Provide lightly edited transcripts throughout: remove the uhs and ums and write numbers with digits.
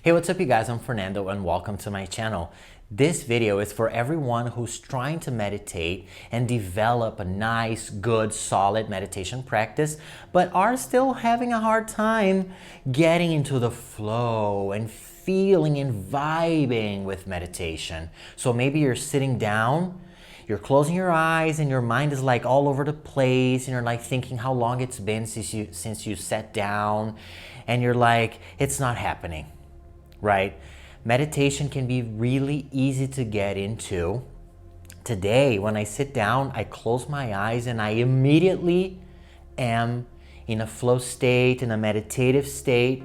Hey, what's up you guys? I'm Fernando and welcome to my channel. This video is for everyone who's trying to meditate and develop a nice, good, solid meditation practice, but are still having a hard time getting into the flow and feeling and vibing with meditation. So maybe you're sitting down, you're closing your eyes and your mind is like all over the place and you're like thinking how long it's been since you sat down and you're like, it's not happening. Right? Meditation can be really easy to get into. Today, when I sit down, I close my eyes and I immediately am in a flow state, in a meditative state.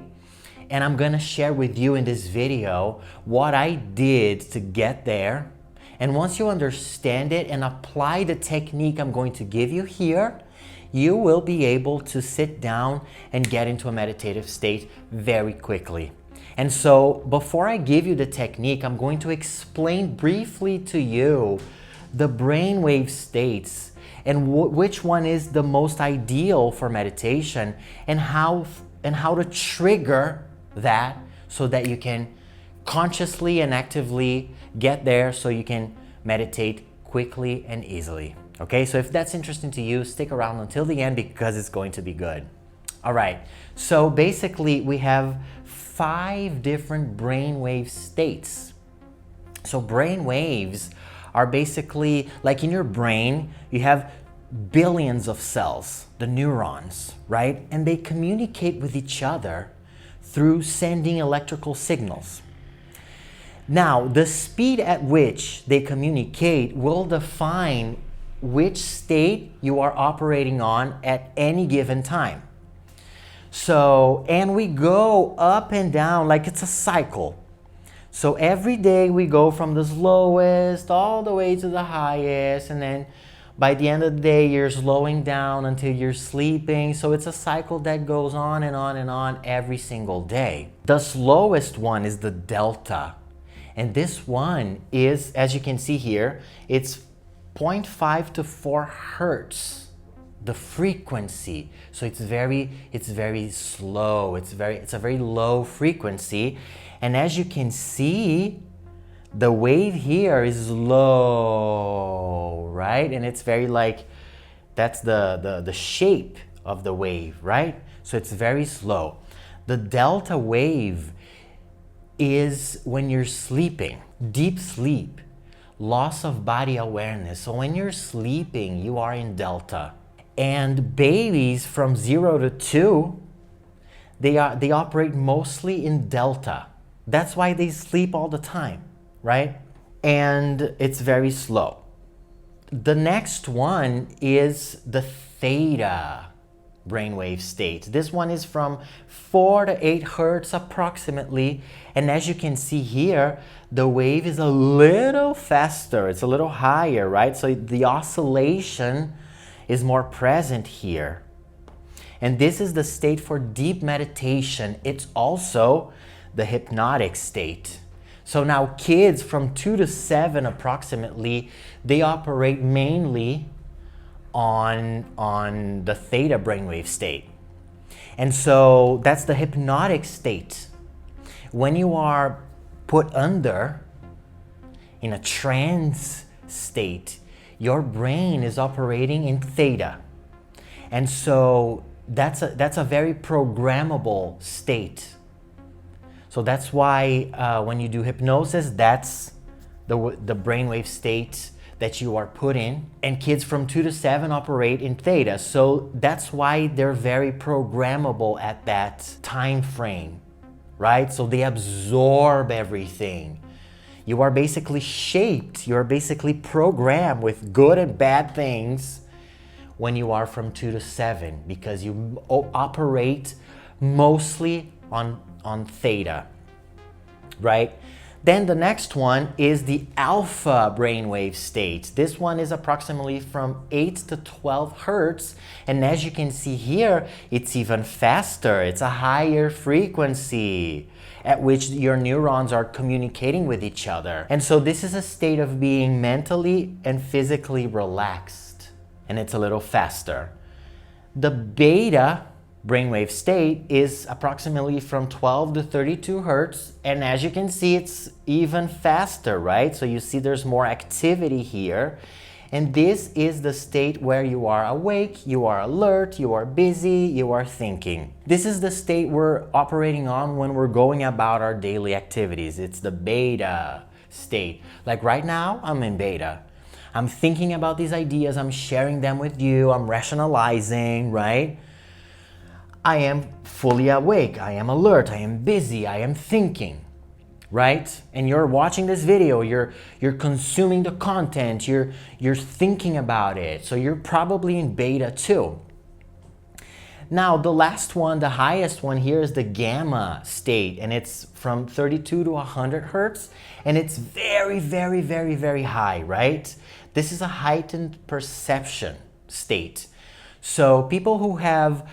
And I'm gonna share with you in this video what I did to get there. And once you understand it and apply the technique I'm going to give you here, you will be able to sit down and get into a meditative state very quickly. And so before I give you the technique, I'm going to explain briefly to you the brainwave states and which one is the most ideal for meditation and how to trigger that so that you can consciously and actively get there so you can meditate quickly and easily. Okay, so if that's interesting to you, stick around until the end because it's going to be good. All right, so basically we have 5 different brainwave states. So brainwaves are basically like in your brain, you have billions of cells, the neurons, right? And they communicate with each other through sending electrical signals. Now, the speed at which they communicate will define which state you are operating on at any given time. So, and we go up and down like it's a cycle. So every day we go from the lowest all the way to the highest, and then by the end of the day you're slowing down until you're sleeping. So it's a cycle that goes on and on and on every single day. The slowest one is the delta. And this one is, as you can see here, it's 0.5 to 4 hertz. The frequency, so it's very slow. It's a very low frequency, and as you can see, the wave here is low, right? And it's very like that's the shape of the wave, right? So it's very slow. The delta wave is when you're sleeping, deep sleep, loss of body awareness. So when you're sleeping, you are in delta. And babies from 0 to 2, they operate mostly in delta. That's why they sleep all the time, right? And it's very slow. The next one is the theta brainwave state. This one is from 4 to 8 hertz approximately. And as you can see here, the wave is a little faster. It's a little higher, right? So the oscillation is more present here. And this is the state for deep meditation. It's also the hypnotic state. So now kids from 2 to 7 approximately, they operate mainly on the theta brainwave state. And so that's the hypnotic state. When you are put under in a trance state, your brain is operating in theta. And so that's a very programmable state. So that's why when you do hypnosis, that's the brainwave state that you are put in. And kids from 2 to 7 operate in theta. So that's why they're very programmable at that time frame, right? So they absorb everything. You are basically shaped, you're basically programmed with good and bad things when you are from 2 to 7 because you operate mostly on theta, right? Then the next one is the alpha brainwave state. This one is approximately from 8 to 12 hertz. And as you can see here, it's even faster. It's a higher frequency at which your neurons are communicating with each other. And so this is a state of being mentally and physically relaxed. And it's a little faster. The beta brainwave state is approximately from 12 to 32 hertz. And as you can see, it's even faster, right? So you see there's more activity here. And this is the state where you are awake, you are alert, you are busy, you are thinking. This is the state we're operating on when we're going about our daily activities. It's the beta state. Like right now, I'm in beta. I'm thinking about these ideas, I'm sharing them with you, I'm rationalizing, right? I am fully awake, I am alert, I am busy, I am thinking. Right? And you're watching this video, you're consuming the content, you're thinking about it. So you're probably in beta too. Now, the last one, the highest one here is the gamma state, and it's from 32 to 100 hertz, and it's very, very, very, very high, right? This is a heightened perception state. So people who have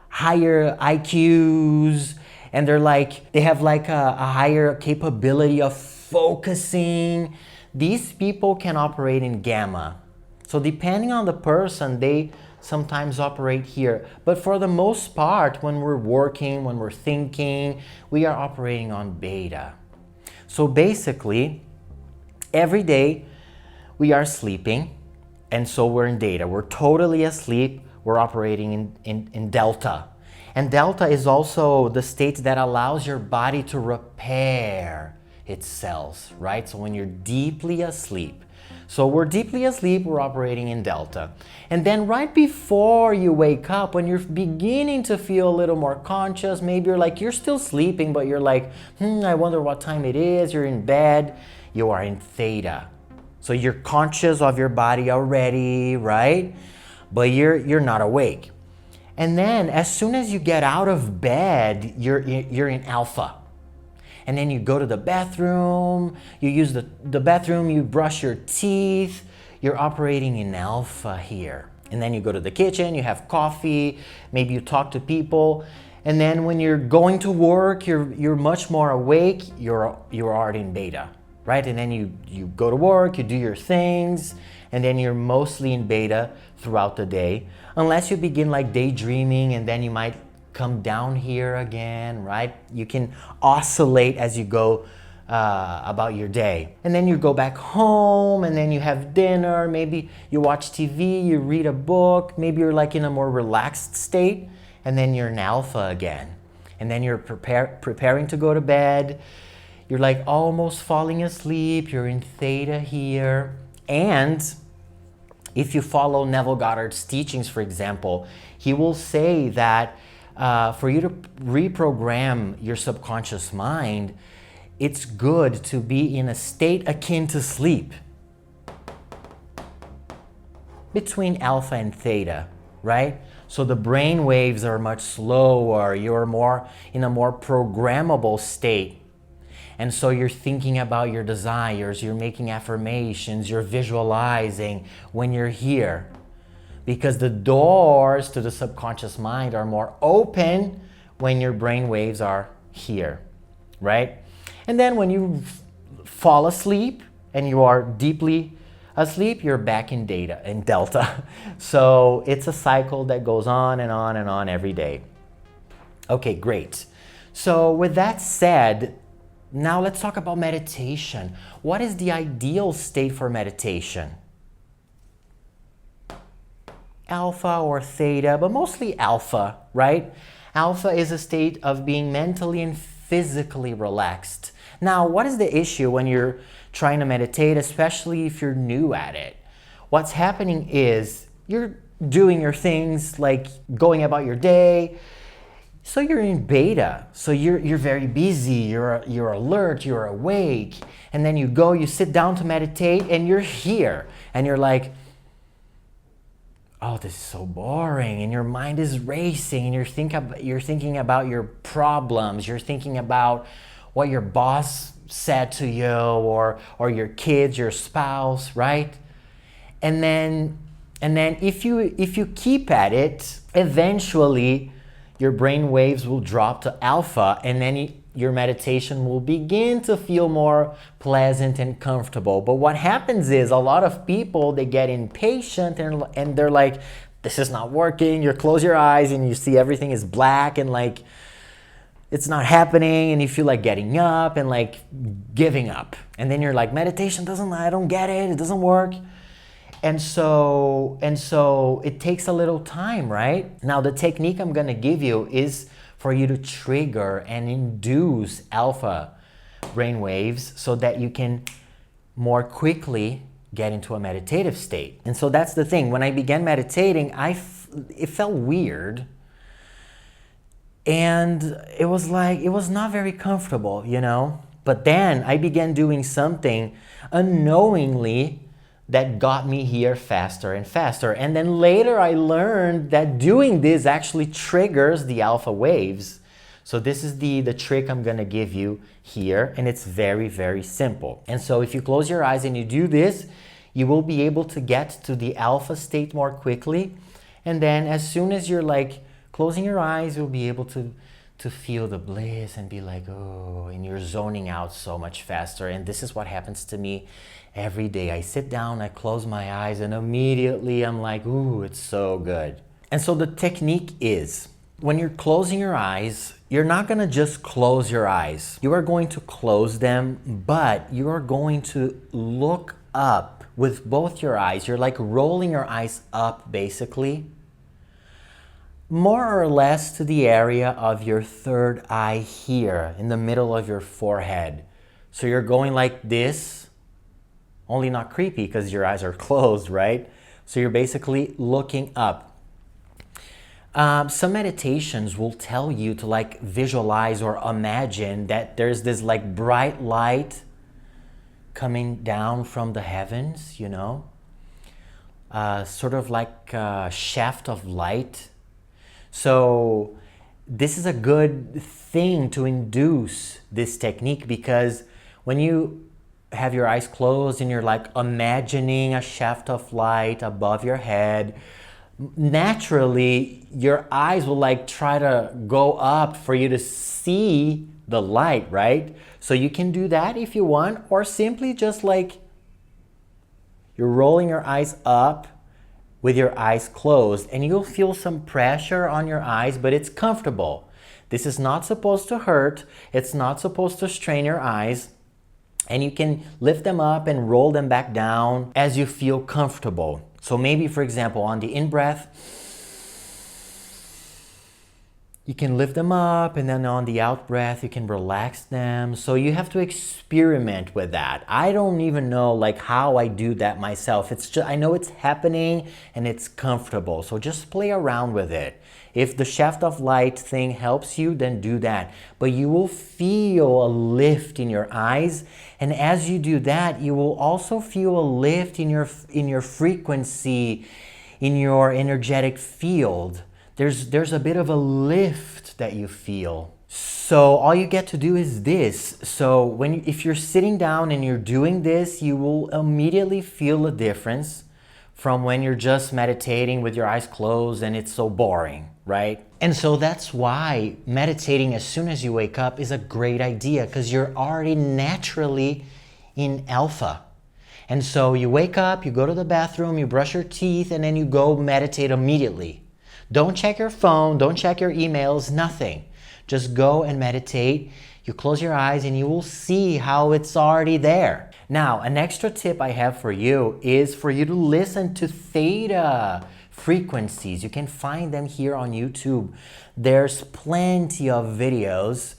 higher IQs, and they have like a higher capability of focusing. These people can operate in gamma. So depending on the person, they sometimes operate here. But for the most part, when we're working, when we're thinking, we are operating on beta. So basically, every day we are sleeping, and so we're in theta. We're totally asleep, we're operating in delta. And delta is also the state that allows your body to repair its cells, right? So when you're deeply asleep. So we're deeply asleep, we're operating in delta. And then right before you wake up, when you're beginning to feel a little more conscious, maybe you're still sleeping, but you're like, I wonder what time it is, you're in bed, you are in theta. So you're conscious of your body already, right? But you're not awake. And then as soon as you get out of bed, you're in alpha. And then you go to the bathroom, you use the bathroom, you brush your teeth, you're operating in alpha here. And then you go to the kitchen, you have coffee, maybe you talk to people. And then when you're going to work, you're much more awake, you're already in beta, right? And then you go to work, you do your things, and then you're mostly in beta throughout the day, unless you begin like daydreaming, and then you might come down here again, right? You can oscillate as you go about your day. And then you go back home, and then you have dinner, maybe you watch TV, you read a book, maybe you're like in a more relaxed state, and then you're in alpha again. And then you're preparing to go to bed, you're like almost falling asleep, you're in theta here. And if you follow Neville Goddard's teachings, for example, he will say that for you to reprogram your subconscious mind, it's good to be in a state akin to sleep, between alpha and theta, right? So the brain waves are much slower, you're more in a more programmable state. And so you're thinking about your desires, you're making affirmations, you're visualizing when you're here. Because the doors to the subconscious mind are more open when your brain waves are here, right? And then when you fall asleep and you are deeply asleep, you're back in delta. So it's a cycle that goes on and on and on every day. Okay, great. So with that said, now let's talk about meditation. What is the ideal state for meditation? Alpha or theta, but mostly alpha, right? Alpha is a state of being mentally and physically relaxed. Now, what is the issue when you're trying to meditate, especially if you're new at it? What's happening is you're doing your things, like going about your day. So you're in beta, so you're very busy, you're alert, you're awake, and then you sit down to meditate, and you're here, and you're like, oh, this is so boring, and your mind is racing, and you're thinking about your problems, you're thinking about what your boss said to you, or your kids, your spouse, right? And then if you keep at it, eventually your brain waves will drop to alpha, and then your meditation will begin to feel more pleasant and comfortable. But what happens is a lot of people, they get impatient and they're like, this is not working. You close your eyes and you see everything is black and like it's not happening, and you feel like getting up and like giving up. And then you're like, meditation doesn't, I don't get it doesn't work. And so it takes a little time, right? Now the technique I'm gonna give you is for you to trigger and induce alpha brain waves so that you can more quickly get into a meditative state. And so that's the thing. When I began meditating, it felt weird. And it was like, it was not very comfortable, you know? But then I began doing something unknowingly that got me here faster and faster. And then later I learned that doing this actually triggers the alpha waves. So this is the trick I'm gonna give you here, and it's very, very simple. And so if you close your eyes and you do this, you will be able to get to the alpha state more quickly. And then as soon as you're like closing your eyes, you'll be able to feel the bliss and be like, oh, and you're zoning out so much faster. And this is what happens to me every day. I sit down, I close my eyes, and immediately I'm like, ooh, it's so good. And so the technique is, when you're closing your eyes, you're not gonna just close your eyes. You are going to close them, but you are going to look up with both your eyes. You're like rolling your eyes up, basically, more or less to the area of your third eye here, in the middle of your forehead. So you're going like this, only not creepy because your eyes are closed, right? So you're basically looking up. Some meditations will tell you to like visualize or imagine that there's this like bright light coming down from the heavens, you know? Sort of like a shaft of light. So this is a good thing to induce this technique, because when you have your eyes closed and you're like imagining a shaft of light above your head, naturally your eyes will like try to go up for you to see the light, right? So you can do that if you want, or simply just like you're rolling your eyes up with your eyes closed, and you'll feel some pressure on your eyes, but it's comfortable. This is not supposed to hurt. It's not supposed to strain your eyes. And you can lift them up and roll them back down as you feel comfortable. So maybe, for example, on the in-breath, you can lift them up, and then on the out-breath, you can relax them. So you have to experiment with that. I don't even know like how I do that myself. It's just, I know it's happening and it's comfortable. So just play around with it. If the shaft of light thing helps you, then do that. But you will feel a lift in your eyes. And as you do that, you will also feel a lift in your frequency, in your energetic field. There's a bit of a lift that you feel. So all you get to do is this. So if you're sitting down and you're doing this, you will immediately feel a difference from when you're just meditating with your eyes closed and it's so boring, right? And so that's why meditating as soon as you wake up is a great idea, because you're already naturally in alpha. And so you wake up, you go to the bathroom, you brush your teeth, and then you go meditate immediately. Don't check your phone, don't check your emails, nothing. Just go and meditate. You close your eyes and you will see how it's already there. Now, an extra tip I have for you is for you to listen to Theta frequencies. You can find them here on YouTube. There's plenty of videos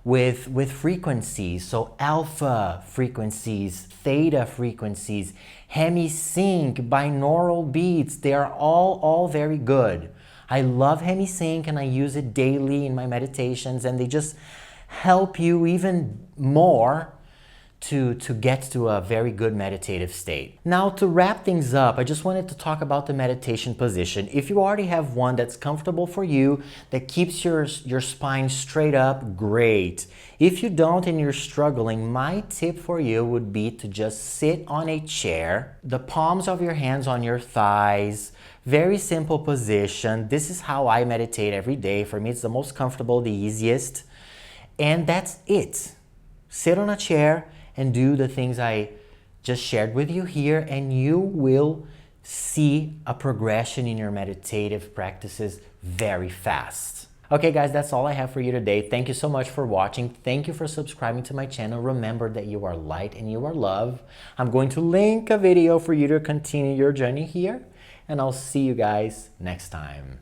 with frequencies. So alpha frequencies, theta frequencies, hemisync, binaural beats, they are all very good. I love hemisync and I use it daily in my meditations, and they just help you even more to get to a very good meditative state. Now, to wrap things up, I just wanted to talk about the meditation position. If you already have one that's comfortable for you, that keeps your spine straight up, great. If you don't and you're struggling, my tip for you would be to just sit on a chair, the palms of your hands on your thighs. Very simple position. This is how I meditate every day. For me, it's the most comfortable, the easiest. And that's it. Sit on a chair and do the things I just shared with you here, and you will see a progression in your meditative practices very fast. Okay guys, that's all I have for you today. Thank you so much for watching. Thank you for subscribing to my channel. Remember that you are light and you are love. I'm going to link a video for you to continue your journey here, and I'll see you guys next time.